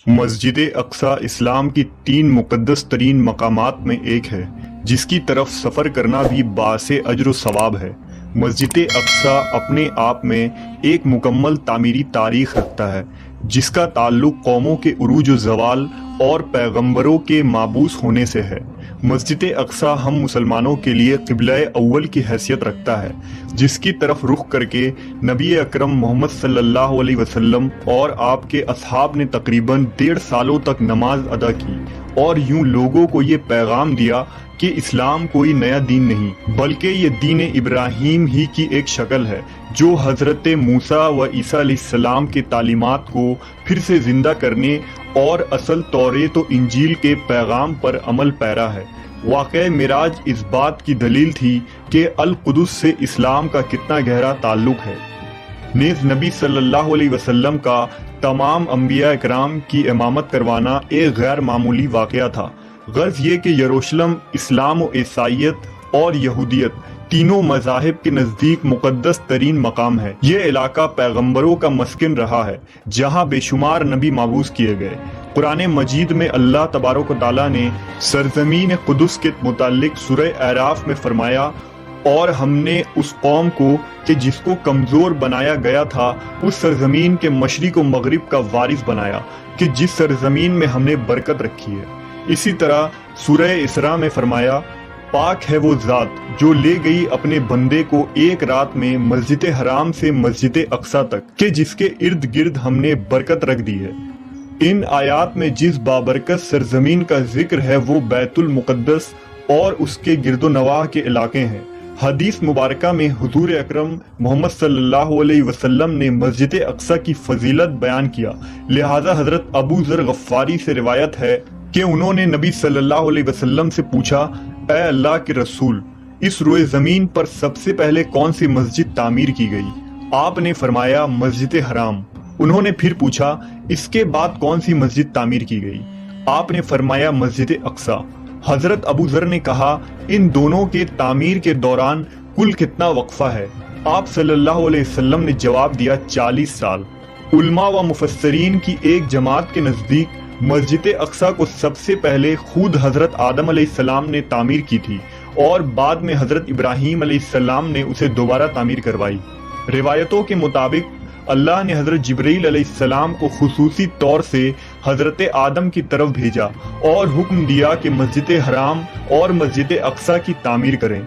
مسجد اقصی اسلام کی 3 مقدس ترین مقامات میں ایک ہے جس کی طرف سفر کرنا بھی باعث اجر و ثواب ہے۔ مسجد اقصی اپنے آپ میں ایک مکمل تعمیری تاریخ رکھتا ہے جس کا تعلق قوموں کے عروج و زوال اور پیغمبروں کے مابعوث ہونے سے ہے۔ مسجد اقصی ہم مسلمانوں کے لیے قبلہ اول کی حیثیت رکھتا ہے جس کی طرف رخ کر کے نبی اکرم محمد صلی اللہ علیہ وسلم اور آپ کے اصحاب نے تقریباً 1.5 سالوں تک نماز ادا کی اور یوں لوگوں کو یہ پیغام دیا کہ اسلام کوئی نیا دین نہیں بلکہ یہ دین ابراہیم ہی کی ایک شکل ہے جو حضرت موسیٰ و عیسیٰ علیہ السلام کے تعلیمات کو پھر سے زندہ کرنے اور اصل توریت و انجیل کے پیغام پر عمل پیرا ہے۔ واقعہ معراج اس بات کی دلیل تھی کہ القدس سے اسلام کا کتنا گہرا تعلق ہے۔ نیز نبی صلی اللہ علیہ وسلم کا تمام انبیاء اکرام کی امامت کروانا ایک غیر معمولی واقعہ تھا۔ غرض یہ کہ یروشلم اسلام و عیسائیت اور یہودیت تینوں مذاہب کے نزدیک مقدس ترین مقام ہے۔ یہ علاقہ پیغمبروں کا مسکن رہا ہے جہاں بے شمار نبی مبعوث کیے گئے۔ قرآن مجید میں اللہ تبارک و تعالیٰ نے سرزمین قدس کے متعلق سورہ اعراف میں فرمایا، اور ہم نے اس قوم کو کہ جس کو کمزور بنایا گیا تھا اس سرزمین کے مشرق و مغرب کا وارث بنایا کہ جس سرزمین میں ہم نے برکت رکھی ہے۔ اسی طرح سورہ اسراء میں فرمایا، پاک ہے وہ ذات جو لے گئی اپنے بندے کو ایک رات میں مسجد حرام سے مسجد اقصی تک کہ جس کے ارد گرد ہم نے برکت رکھ دی ہے۔ ان آیات میں جس بابرکت سرزمین کا ذکر ہے وہ بیت المقدس اور اس کے گرد و نواح کے علاقے ہیں۔ حدیث مبارکہ میں حضور اکرم محمد صلی اللہ علیہ وسلم نے مسجد اقصی کی فضیلت بیان کیا، لہذا حضرت ابو ذر غفاری سے روایت ہے کہ انہوں نے نبی صلی اللہ علیہ وسلم سے پوچھا، اے اللہ کے رسول، اس روئے زمین پر سب سے پہلے کون سی مسجد تعمیر کی گئی؟ آپ نے فرمایا مسجد حرام۔ انہوں نے پھر پوچھا، اس کے بعد کون سی مسجد تعمیر کی گئی؟ آپ نے فرمایا مسجد اقصی۔ حضرت ابو ذر نے کہا، ان دونوں کے تعمیر کے دوران کل کتنا وقفہ ہے؟ آپ صلی اللہ علیہ وسلم نے جواب دیا، 40 سال۔ علماء و مفسرین کی ایک جماعت کے نزدیک مسجد اقصی کو سب سے پہلے خود حضرت آدم علیہ السلام نے تعمیر کی تھی اور بعد میں حضرت ابراہیم علیہ السلام نے اسے دوبارہ تعمیر کروائی۔ روایتوں کے مطابق اللہ نے حضرت جبرائیل علیہ السلام کو خصوصی طور سے حضرت آدم کی طرف بھیجا اور حکم دیا کہ مسجد حرام اور مسجد اقصی کی تعمیر کریں۔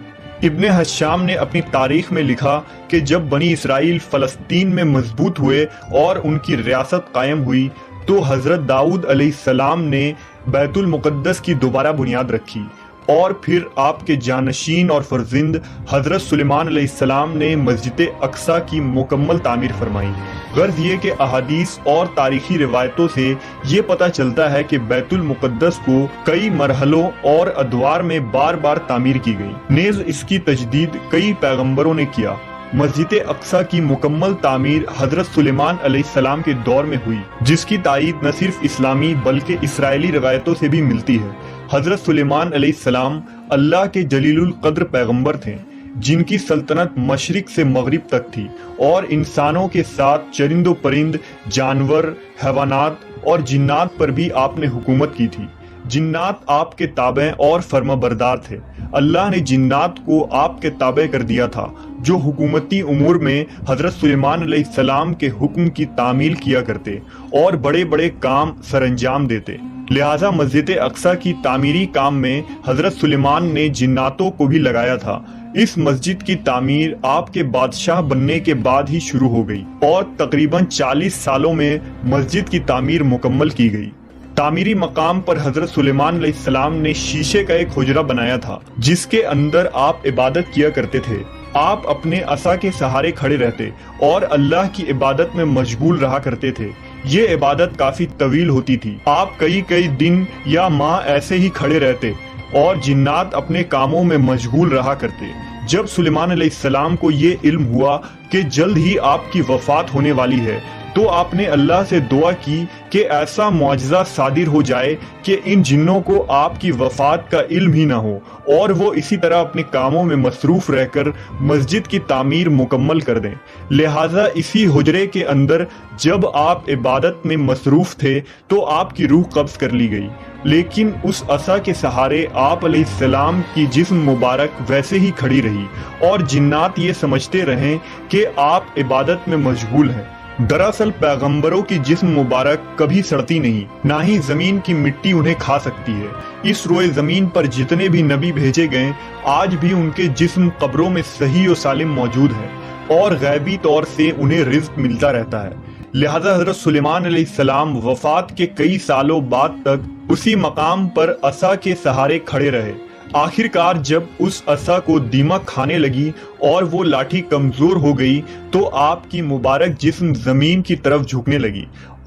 ابن حشام نے اپنی تاریخ میں لکھا کہ جب بنی اسرائیل فلسطین میں مضبوط ہوئے اور ان کی ریاست قائم ہوئی تو حضرت داؤد علیہ السلام نے بیت المقدس کی دوبارہ بنیاد رکھی، اور پھر آپ کے جانشین اور فرزند حضرت سلیمان علیہ السلام نے مسجد اقصی کی مکمل تعمیر فرمائی۔ غرض یہ کہ احادیث اور تاریخی روایتوں سے یہ پتہ چلتا ہے کہ بیت المقدس کو کئی مرحلوں اور ادوار میں بار بار تعمیر کی گئی، نیز اس کی تجدید کئی پیغمبروں نے کیا۔ مسجد اقصی کی مکمل تعمیر حضرت سلیمان علیہ السلام کے دور میں ہوئی، جس کی تائید نہ صرف اسلامی بلکہ اسرائیلی روایتوں سے بھی ملتی ہے۔ حضرت سلیمان علیہ السلام اللہ کے جلیل القدر پیغمبر تھے جن کی سلطنت مشرق سے مغرب تک تھی، اور انسانوں کے ساتھ چرند و پرند، جانور، حیوانات اور جنات پر بھی آپ نے حکومت کی تھی۔ جنات آپ کے تابع اور فرما بردار تھے۔ اللہ نے جنات کو آپ کے تابع کر دیا تھا جو حکومتی امور میں حضرت سلیمان علیہ السلام کے حکم کی تعمیل کیا کرتے اور بڑے بڑے کام سر انجام دیتے۔ لہذا مسجد اقصی کی تعمیری کام میں حضرت سلیمان نے جناتوں کو بھی لگایا تھا۔ اس مسجد کی تعمیر آپ کے بادشاہ بننے کے بعد ہی شروع ہو گئی اور تقریباً 40 سالوں میں مسجد کی تعمیر مکمل کی گئی۔ تعمیری مقام پر حضرت سلیمان علیہ السلام نے شیشے کا ایک حجرہ بنایا تھا جس کے اندر آپ عبادت کیا کرتے تھے۔ آپ اپنے عصا کے سہارے کھڑے رہتے اور اللہ کی عبادت میں مشغول رہا کرتے تھے۔ یہ عبادت کافی طویل ہوتی تھی، آپ کئی دن یا ماہ ایسے ہی کھڑے رہتے اور جنات اپنے کاموں میں مشغول رہا کرتے۔ جب سلیمان علیہ السلام کو یہ علم ہوا کہ جلد ہی آپ کی وفات ہونے والی ہے تو آپ نے اللہ سے دعا کی کہ ایسا معجزہ صادر ہو جائے کہ ان جنوں کو آپ کی وفات کا علم ہی نہ ہو اور وہ اسی طرح اپنے کاموں میں مصروف رہ کر مسجد کی تعمیر مکمل کر دیں۔ لہٰذا اسی حجرے کے اندر جب آپ عبادت میں مصروف تھے تو آپ کی روح قبض کر لی گئی، لیکن اس عصا کے سہارے آپ علیہ السلام کی جسم مبارک ویسے ہی کھڑی رہی اور جنات یہ سمجھتے رہیں کہ آپ عبادت میں مشغول ہیں۔ دراصل پیغمبروں کی جسم مبارک کبھی سڑتی نہیں، نہ ہی زمین کی مٹی انہیں کھا سکتی ہے۔ اس روئے زمین پر جتنے بھی نبی بھیجے گئے آج بھی ان کے جسم قبروں میں صحیح و سالم موجود ہے اور غیبی طور سے انہیں رزق ملتا رہتا ہے۔ لہذا حضرت سلیمان علیہ السلام وفات کے کئی سالوں بعد تک اسی مقام پر عصا کے سہارے کھڑے رہے۔ آخر کار جب اس عصا کو دیمک کھانے لگی اور وہ لاٹھی کمزور ہو گئی تو آپ کی مبارک جسم زمین کی طرف جھکنے لگی،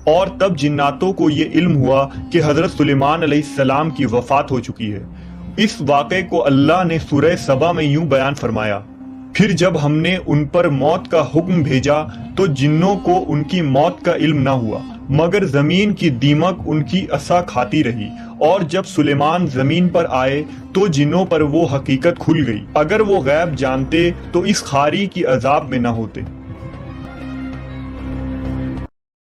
اور تب جناتوں کو یہ علم ہوا کہ حضرت سلیمان علیہ السلام کی وفات ہو چکی ہے۔ اس واقعے کو اللہ نے سورہ سبا میں یوں بیان فرمایا: پھر جب ہم نے ان پر موت کا حکم بھیجا تو جنوں کو ان کی موت کا علم نہ ہوا، مگر زمین کی دیمک ان کی عصا کھاتی رہی، اور جب سلیمان زمین پر آئے تو جنوں پر وہ حقیقت کھل گئی۔ اگر وہ غیب جانتے تو اس خاری کی عذاب میں نہ ہوتے۔